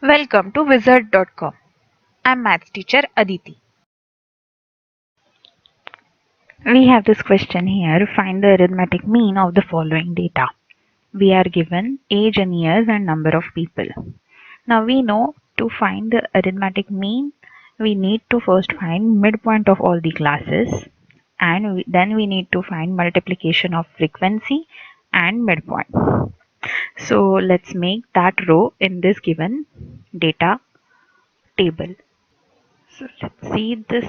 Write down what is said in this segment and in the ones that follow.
Welcome to Wizard.com. I'm maths teacher Aditi. We have this question here. Find the arithmetic mean of the following data. We are given age in years and number of people. Now we know to find the arithmetic mean, we need to first find midpoint of all the classes, and then we need to find multiplication of frequency and midpoint. So let's make that row in this given data table. So let's see, this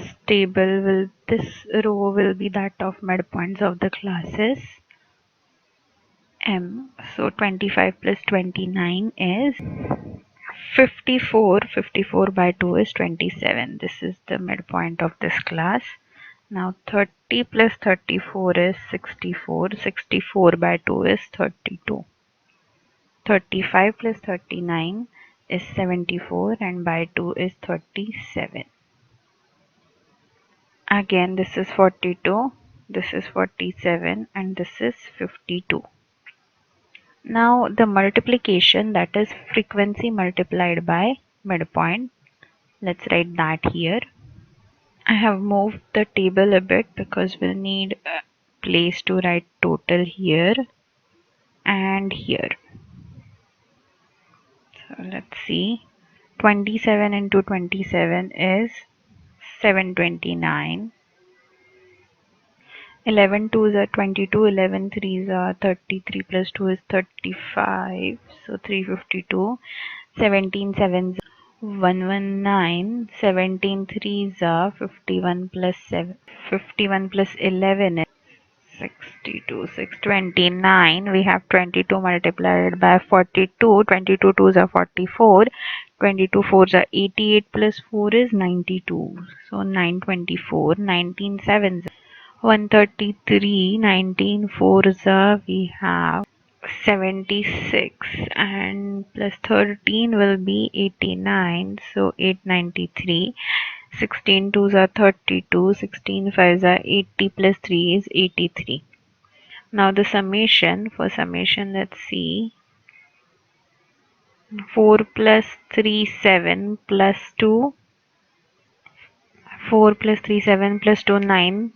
row will be that of midpoints of the classes M. So 25 plus 29 is 54. 54 by 2 is 27. This is the midpoint of this class. Now 30 plus 34 is 64. 64 by 2 is 32. 35 plus 39 is 74 and by 2 is 37. Again, this is 42, this is 47, and this is 52. Now the multiplication, that is frequency multiplied by midpoint. Let's write that here. I have moved the table a bit because we'll need a place to write total here and here. So let's see. 27 into 27 is 729. 11 twos are 22, 11 threes are 33 plus 2 is 35, so 352. 17 sevens 119, 17 threes are 51 plus 7, 51 plus 11 is 62, 629. We have 22 multiplied by 42, 22 twos are 44, 22 fours are 88 plus 4 is 92, so 924, 19 sevens 133, 19 fours we have 76 and plus 13 will be 89, so 893. 16 twos are 32, 16 fives are 80 plus 3 is 83. Now the summation, for summation let's see, 4 plus 3 7 plus 2, 4 plus 3 7 plus 2 9,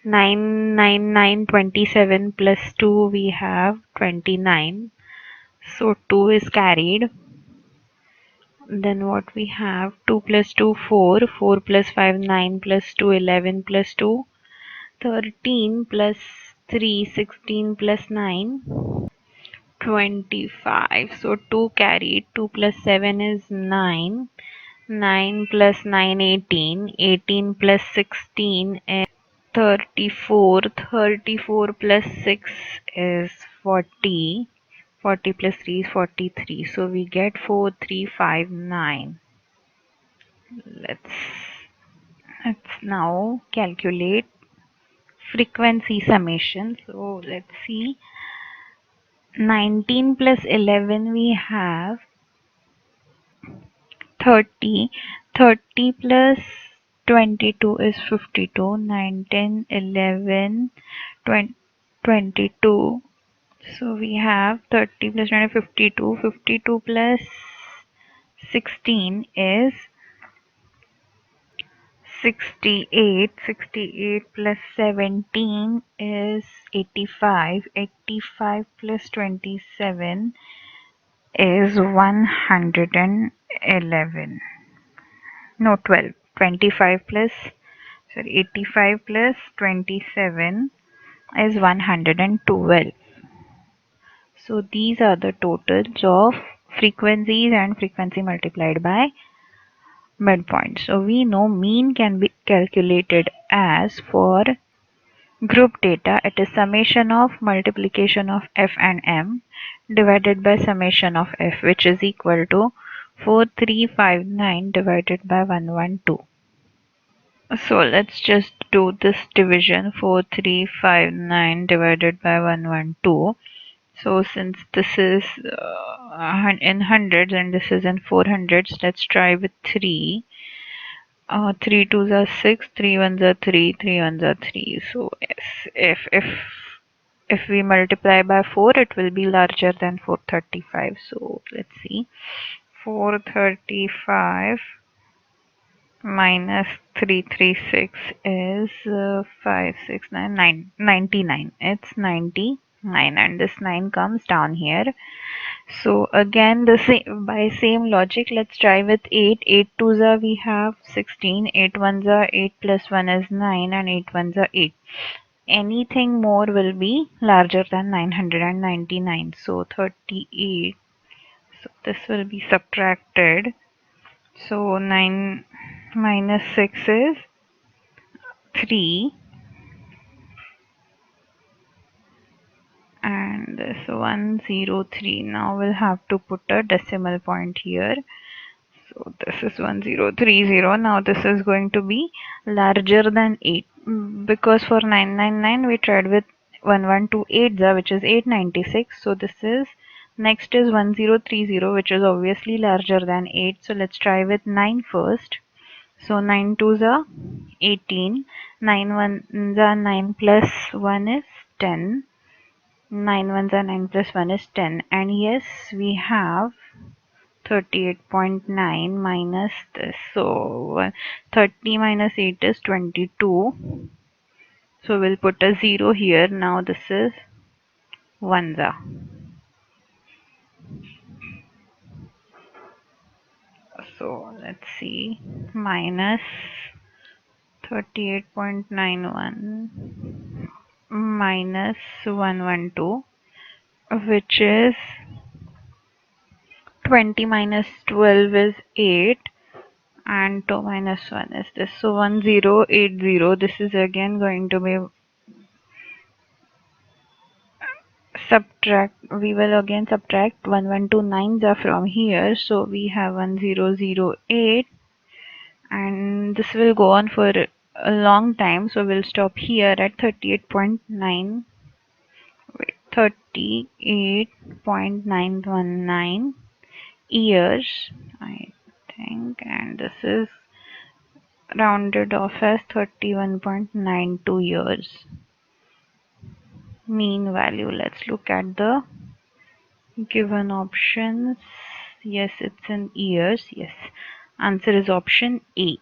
9 9 9 27 plus 2 we have 29, so 2 is carried. Then what we have, 2 plus 2 4, 4 plus 5 9 plus 2 11 plus 2 13 plus 3 16 plus 9 25, so 2 carried. 2 plus 7 is 9, 9 plus 9 18, 18 plus 16 is 34, 34 plus 6 is 40, 40 plus 3 is 43, so we get 4359. Let's now calculate frequency summation. So let's see, 19 plus 11 we have 30, 30 plus 22 is 52, 9 10 11 20, 22, so we have 30 plus 20 52, 52 plus 16 is 68, 68 plus 17 is 85, 85 plus 27 is 111, no 12, 25 plus, sorry, 85 plus 27 is 112. So these are the totals of frequencies and frequency multiplied by midpoint. So we know mean can be calculated as, for group data, it is summation of multiplication of f and m divided by summation of f, which is equal to 4359 divided by 112. So let's just do this division, 4359 divided by 112. So since this is in hundreds and this is in 400s, let's try with 3. 3 twos are 6, 3 ones are 3, 3 ones are 3. So yes, if we multiply by 4, it will be larger than 435. So let's see, 435 minus 336 is 569 99. It's 99, and this 9 comes down here. So again, by same logic, let's try with 8. 8 twos are, we have 16. 8 ones are 8 plus 1 is 9, and 8 ones are 8. Anything more will be larger than 999. So 38. So this will be subtracted. So 9 minus 6 is 3, and this 103. Now we'll have to put a decimal point here. So this is 1030. Now this is going to be larger than 8, because for 999 we tried with 1128, which is 896. So this is, next is 1030, which is obviously larger than 8. So let's try with 9 first. So 9 twos are 18, 9 ones are 9 plus 1 is 10, 9 ones are 9 plus 1 is 10, and yes, we have 38.9 minus this. So 30 minus 8 is 22. So we'll put a 0 here. Now this is 1 za. So let's see, minus 38.91 minus 112, which is 20 minus 12 is 8, and 2 minus 1 is this. So 1080. This is again going to be we will again subtract 1129s are from here. So we have 1008, and this will go on for a long time. So we'll stop here at 38.9. 38.919 years, I think, and this is rounded off as 31.92 years. Mean value. Let's look at the given options. Yes, it's in years. Yes, answer is option A.